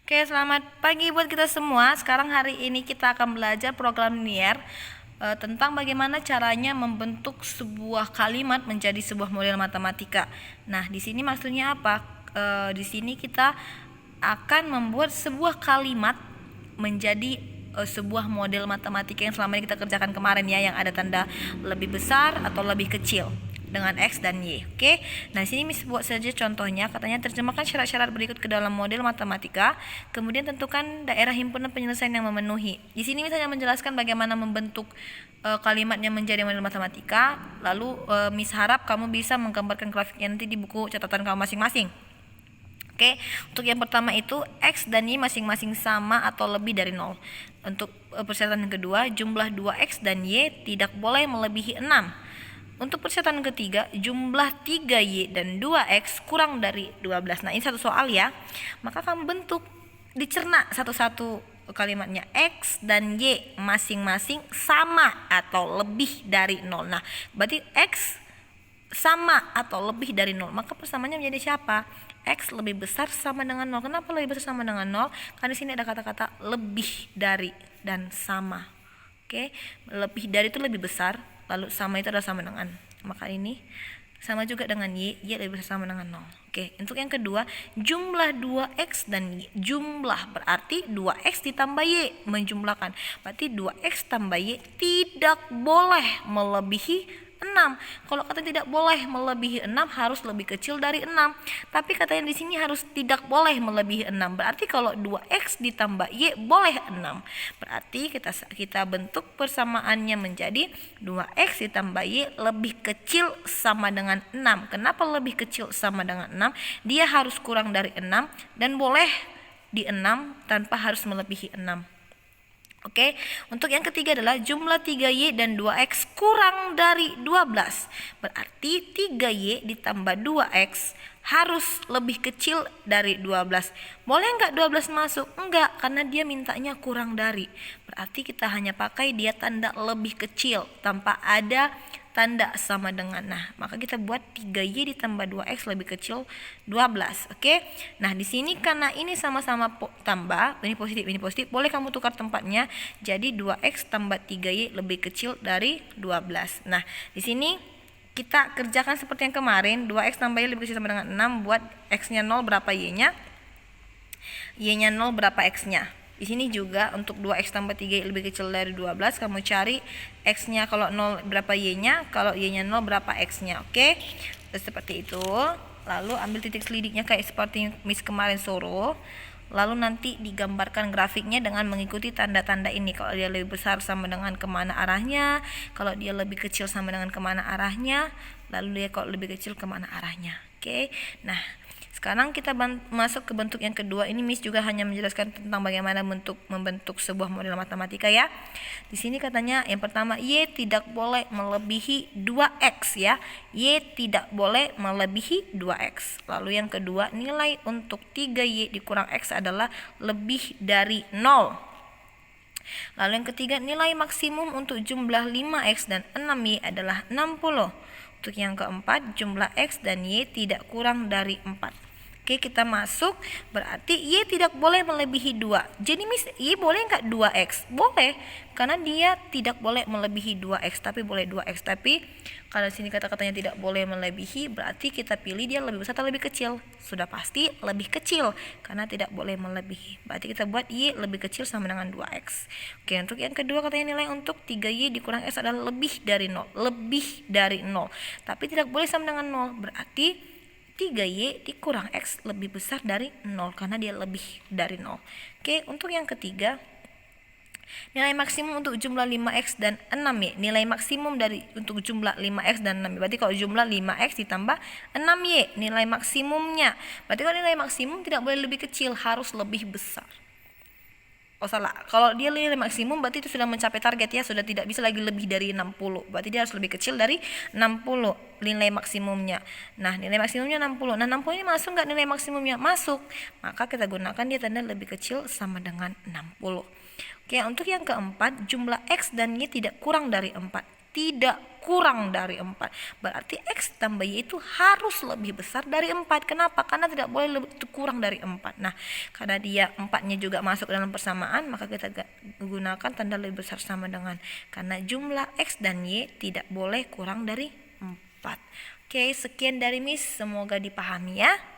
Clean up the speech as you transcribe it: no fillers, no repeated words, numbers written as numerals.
Oke, selamat pagi buat kita semua. Sekarang hari ini kita akan belajar program linear tentang bagaimana caranya membentuk sebuah kalimat menjadi sebuah model matematika. Nah, di sini maksudnya apa? Di sini kita akan membuat sebuah kalimat menjadi sebuah model matematika yang selama ini kita kerjakan kemarin ya, yang ada tanda lebih besar atau lebih kecil dengan X dan Y. Oke. Nah, di sini Miss buat saja contohnya. Katanya terjemahkan syarat-syarat berikut ke dalam model matematika, kemudian tentukan daerah himpunan penyelesaian yang memenuhi. Di sini misalnya menjelaskan bagaimana membentuk kalimatnya menjadi model matematika. Lalu Miss harap kamu bisa menggambarkan grafiknya nanti di buku catatan kamu masing-masing. Oke, untuk yang pertama itu X dan Y masing-masing sama atau lebih dari 0. Untuk persyaratan yang kedua, jumlah 2X dan Y tidak boleh melebihi 6. Untuk persyaratan ketiga, jumlah 3Y dan 2X kurang dari 12. Nah, ini satu soal ya. Maka kamu bentuk, dicerna satu-satu kalimatnya. X dan Y masing-masing sama atau lebih dari 0. Nah, berarti X sama atau lebih dari 0. Maka persamaannya menjadi siapa? X lebih besar sama dengan 0. Kenapa lebih besar sama dengan 0? Karena di sini ada kata-kata lebih dari dan sama. Oke, lebih dari itu lebih besar, lalu sama itu adalah sama dengan. Maka ini sama juga dengan Y lebih besar sama dengan 0. Oke, untuk yang kedua, jumlah 2X dan Y. Jumlah berarti 2X ditambah Y, menjumlahkan. Berarti 2X tambah Y tidak boleh melebihi 6. Kalau katanya tidak boleh melebihi 6, harus lebih kecil dari 6. Tapi katanya di sini harus tidak boleh melebihi 6. Berarti kalau 2X ditambah Y boleh 6. Berarti kita bentuk persamaannya menjadi 2X ditambah Y lebih kecil sama dengan 6. Kenapa lebih kecil sama dengan 6? Dia harus kurang dari 6 dan boleh di 6 tanpa harus melebihi 6. Oke, untuk yang ketiga adalah jumlah 3Y dan 2X kurang dari 12. Berarti 3Y ditambah 2X harus lebih kecil dari 12. Boleh nggak 12 masuk? Enggak, karena dia mintanya kurang dari. Berarti kita hanya pakai dia tanda lebih kecil tanpa ada tanda sama dengan. Nah, maka kita buat 3Y ditambah 2X lebih kecil 12. Oke. Nah, di sini karena ini sama-sama tambah, ini positif, boleh kamu tukar tempatnya. Jadi 2X tambah 3Y lebih kecil dari 12. Nah, di sini kita kerjakan seperti yang kemarin, 2X tambah Y lebih kecil sama dengan 6, buat X-nya 0 berapa Y-nya? Y-nya 0 berapa X-nya? Di sini juga untuk 2X tambah 3Y lebih kecil dari 12, kamu cari X-nya kalau 0 berapa Y-nya, kalau Y-nya 0 berapa X-nya. Oke, seperti itu. Lalu ambil titik selidiknya kayak seperti Miss kemarin suruh. Lalu nanti digambarkan grafiknya dengan mengikuti tanda-tanda ini. Kalau dia lebih besar sama dengan kemana arahnya, kalau dia lebih kecil sama dengan kemana arahnya, lalu dia kalau lebih kecil kemana arahnya. Oke, nah sekarang kita masuk ke bentuk yang kedua. Ini Miss juga hanya menjelaskan tentang bagaimana membentuk sebuah model matematika ya. Di sini katanya yang pertama, Y tidak boleh melebihi 2X ya. Y tidak boleh melebihi 2X. Lalu yang kedua, nilai untuk 3Y dikurang X adalah lebih dari 0. Lalu yang ketiga, nilai maksimum untuk jumlah 5X dan 6Y adalah 60. Untuk yang keempat, jumlah X dan Y tidak kurang dari 4. Oke, kita masuk, berarti Y tidak boleh melebihi 2. Jadi Miss, Y boleh nggak 2X? Boleh, karena dia tidak boleh melebihi 2X, tapi boleh 2X. Tapi kalau sini kata-katanya tidak boleh melebihi, berarti kita pilih dia lebih besar atau lebih kecil. Sudah pasti lebih kecil, karena tidak boleh melebihi. Berarti kita buat Y lebih kecil sama dengan 2X. Oke, untuk yang kedua katanya nilai untuk 3Y dikurang X adalah lebih dari 0. Lebih dari 0. Tapi tidak boleh sama dengan 0. Berarti 3Y dikurang X lebih besar dari 0 karena dia lebih dari 0. Oke, untuk yang ketiga, nilai maksimum untuk jumlah 5X dan 6Y. Nilai maksimum untuk jumlah 5X dan 6Y. Berarti kalau jumlah 5X ditambah 6Y, nilai maksimumnya. Berarti kalau nilai maksimum tidak boleh lebih kecil, harus lebih besar. Oh salah, kalau dia nilai maksimum berarti itu sudah mencapai target ya, sudah tidak bisa lagi lebih dari 60. Berarti dia harus lebih kecil dari 60 nilai maksimumnya. Nah, nilai maksimumnya 60. Nah, 60 ini masuk nggak nilai maksimumnya? Masuk. Maka kita gunakan dia tanda lebih kecil sama dengan 60. Oke, untuk yang keempat, jumlah X dan Y tidak kurang dari 4. Tidak kurang dari 4. Berarti X tambah Y itu harus lebih besar dari 4. Kenapa? Karena tidak boleh kurang dari 4. Nah, karena dia 4-nya juga masuk dalam persamaan, maka kita gunakan tanda lebih besar sama dengan. Karena jumlah X dan Y tidak boleh kurang dari 4. Oke, sekian dari Miss. Semoga dipahami ya.